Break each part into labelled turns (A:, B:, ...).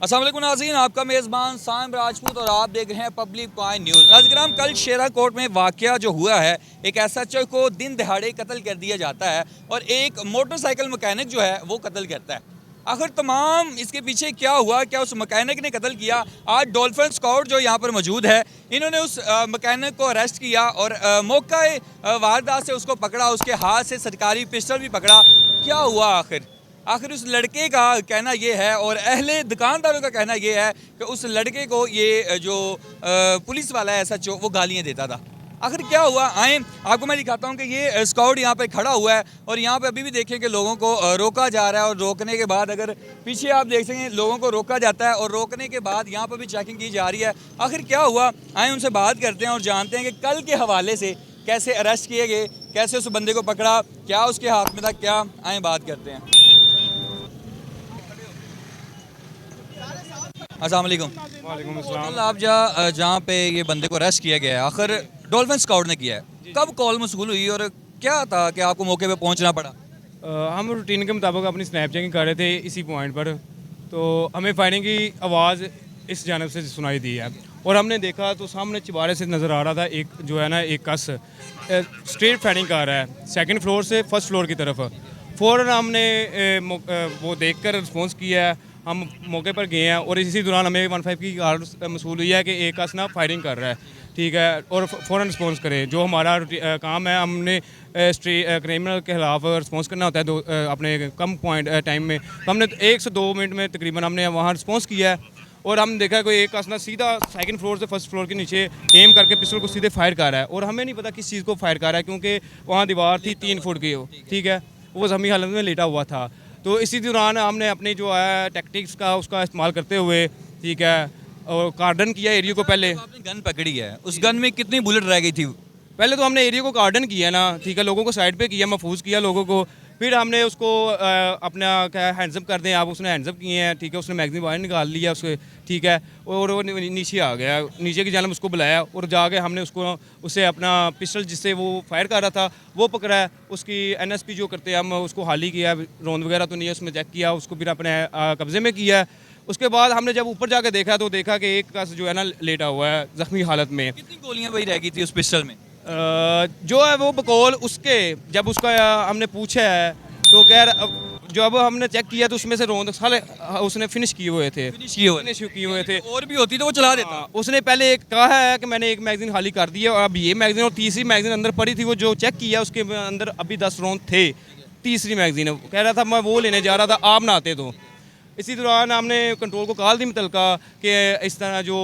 A: अस्सलाम वालेकुम नाज़रीन, आपका मेज़बान साइम राजपूत और आप देख रहे हैं पब्लिक पॉइंट न्यूज़। नाज़रीन, कल शेरा कोट में वाक़या जो हुआ है, एक SHO को दिन दहाड़े कत्ल कर दिया जाता है और एक मोटरसाइकिल मैकेनिक जो है वो कत्ल करता है। आखिर तमाम इसके पीछे क्या हुआ, क्या उस मैकेनिक ने कत्ल किया? आज डॉल्फिन स्क्वाड जो यहाँ पर मौजूद है, इन्होंने उस मैकेनिक को अरेस्ट किया और मौका वारदात से उसको पकड़ा, उसके हाथ से सरकारी पिस्टल भी पकड़ा। क्या हुआ आखिर उस लड़के का कहना ये है और अहले दुकानदारों का कहना ये है कि उस लड़के को ये जो पुलिस वाला है SHO वो गालियाँ देता था। आखिर क्या हुआ, आए आपको मैं दिखाता हूँ कि ये स्क्वाड यहाँ पे खड़ा हुआ है और यहाँ पे अभी भी देखें कि लोगों को रोका जा रहा है और रोकने के बाद अगर पीछे आप देख सकें लोगों को रोका जाता है और रोकने के बाद यहाँ पर भी चेकिंग की जा रही है। आखिर क्या हुआ, आए उनसे बात करते हैं और जानते हैं कि कल के हवाले से कैसे अरेस्ट किए गए, कैसे उस बंदे को पकड़ा, क्या उसके हाथ में था, क्या आए बात करते हैं। अस्सलाम वालेकुम।
B: वालेकुम अस्सलाम।
A: कल आप जहाँ पे ये बंदे को अरेस्ट किया गया है, आखिर डॉल्फिन स्क्वाड ने किया है, कब कॉल मौसूल हुई और क्या था कि आपको मौके पे पहुँचना पड़ा?
B: हम रूटीन के मुताबिक अपनी स्नैप चेकिंग कर रहे थे इसी पॉइंट पर, तो हमें फायरिंग की आवाज़ इस जानब से सुनाई दी है और हमने देखा तो सामने चिबारे से नज़र आ रहा था एक जो है ना एक कस स्ट्रेट फायरिंग कर रहा है सेकंड फ्लोर से फर्स्ट फ्लोर की तरफ। फ़ौरन हमने वो देखकर रिस्पॉन्स किया है, हम मौके पर गए हैं और इसी दौरान हमें 15 की कॉल मसूल हुई है कि एक कस ना फायरिंग कर रहा है, ठीक है, और फ़ौरन रिस्पॉन्स करें। जो हमारा काम है, हमने क्रिमिनल के खिलाफ रिस्पॉन्स करना होता है अपने कम पॉइंट टाइम में, तो हमने 1 से 2 मिनट में तकरीबन हमने वहाँ रिस्पॉन्स किया है और हम देखा कोई एक कसना सीधा सेकंड फ्लोर से फर्स्ट फ्लोर के नीचे एम करके पिस्टल को सीधे फायर कर रहा है और हमें नहीं पता किस चीज़ को फायर कर रहा है क्योंकि वहाँ दीवार थी 3 फुट की, हो ठीक है, वो ज़ख्मी हालत में लेटा हुआ था। तो इसी दौरान हमने अपनी जो है टैक्टिक्स का उसका इस्तेमाल करते हुए, ठीक है, और कार्डन किया एरिया को। पहले
A: आपने गन पकड़ी है, उस गन में कितनी बुलेट रह गई थी?
B: पहले तो हमने एरिया को कार्डन किया ना, ठीक है, लोगों को साइड पे किया, महफूज किया लोगों को, फिर हमने उसको अपना क्या हैंड्सअप कर दें आप, उसने हैंड्सअप किए हैं, ठीक है, उसने मैगजीन बाहर निकाल लिया उसके, ठीक है, और वो नीचे आ गया, नीचे की जानब उसको बुलाया और जाके हमने उससे अपना पिस्टल जिससे वो फायर कर रहा था वो पकड़ा है, उसकी NSP जो करते हैं हम उसको हाली किया, रोंद वगैरह तो नहीं है, उसमें चेक किया, उसको फिर अपने कब्जे में किया है। उसके बाद हमने जब ऊपर जाके देखा तो देखा कि एक का जो है ना लेटा हुआ है ज़ख्मी हालत में।
A: कितनी गोलियां भाई रह गई थी उस पिस्टल में?
B: जो है वो बकौल उसके जब उसका हमने पूछा है तो कह जब हमने चेक किया तो उसमें से रोंद साले उसने फिनिश किए हुए थे,
A: और भी होती तो वो चला देता।
B: उसने पहले एक कहा है कि मैंने एक मैगजीन खाली कर दी है और अब ये मैगजीन और तीसरी मैगजीन अंदर पड़ी थी, वो जो चेक किया उसके अंदर अभी 10 रोंद थे, तीसरी मैगजीन कह रहा था मैं वो लेने जा रहा था, आप ना आते तो। इसी दौरान हमने कंट्रोल को कॉल दी मुतलका कि इस तरह जो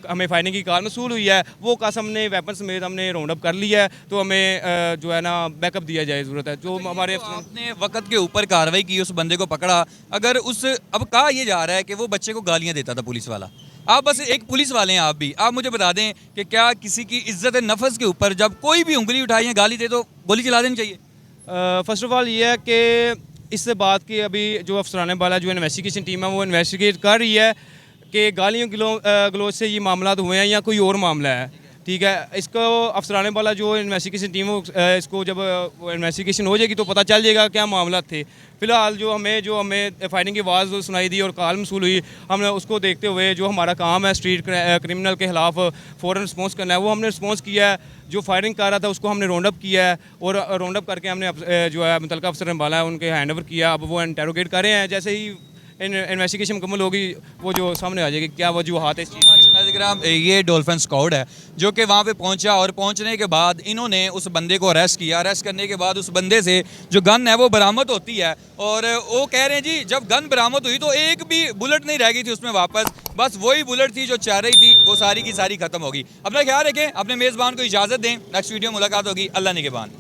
B: हमें फायरिंग की कॉल मसूल हुई है वो कास हमने वेपन समेत हमने राउंड अप कर लिया है, तो हमें जो है ना बैकअप दिया जाए, ज़रूरत है जो हमारे
A: आपने वक्त के ऊपर कार्रवाई की, उस बंदे को पकड़ा, अगर उस अब कहा यह जा रहा है कि वो बच्चे को गालियाँ देता था पुलिस वाला, आप बस एक पुलिस वाले हैं, आप मुझे बता दें कि क्या किसी की इज्जत नफस के ऊपर जब कोई भी उंगली उठाई या गाली दे तो गोली चला देनी चाहिए?
B: फर्स्ट ऑफ ऑल ये है कि इस बात की अभी जो अफसरान वाला जो इन्वेस्टिगेशन टीम है वो इन्वेस्टिगेट कर रही है कि गालियों गलोच से ये मामला हुए हैं या कोई और मामला है, ठीक है। इसको अफसरान वाला जो इन्वेस्टिगेशन टीम है इसको जब इन्वेस्टिगेशन हो जाएगी तो पता चल जाएगा क्या मामला थे। फ़िलहाल जो हमें फायरिंग की आवाज़ सुनाई दी और कॉल मसूल हुई, हमने उसको देखते हुए जो हमारा काम है स्ट्रीट क्रिमिनल के खिलाफ फ़ौरन रिस्पॉन्स करना है वो हमने रिस्पॉन्स किया है। जो फायरिंग कर रहा था उसको हमने राउंड अप किया है और राउंड अप करके हमने जो है मुतल्लिक़ अफसर वाला है उनके हैंड ओवर किया। अब वो इंटेरोगेट कर रहे हैं, जैसे ही इन्वेस्टिगेशन मुकम्मल होगी वो जो सामने आ जाएगी क्या वजूहात है इस चीज़।
A: ये डॉल्फिन स्क्वाड है जो कि वहाँ पे पहुँचा और पहुँचने के बाद इन्होंने उस बंदे को अरेस्ट किया। अरेस्ट करने के बाद उस बंदे से जो गन है वो बरामद होती है और वो कह रहे हैं जी जब गन बरामद हुई तो एक भी बुलेट नहीं रह गई थी उसमें वापस, बस वही बुलेट थी जो चाह रही थी वो सारी की सारी खत्म होगी। अपना ख्याल रखें, अपने मेज़बान को इजाज़त दें, नेक्स्ट वीडियो मुलाकात होगी, अल्लाह निगहबान।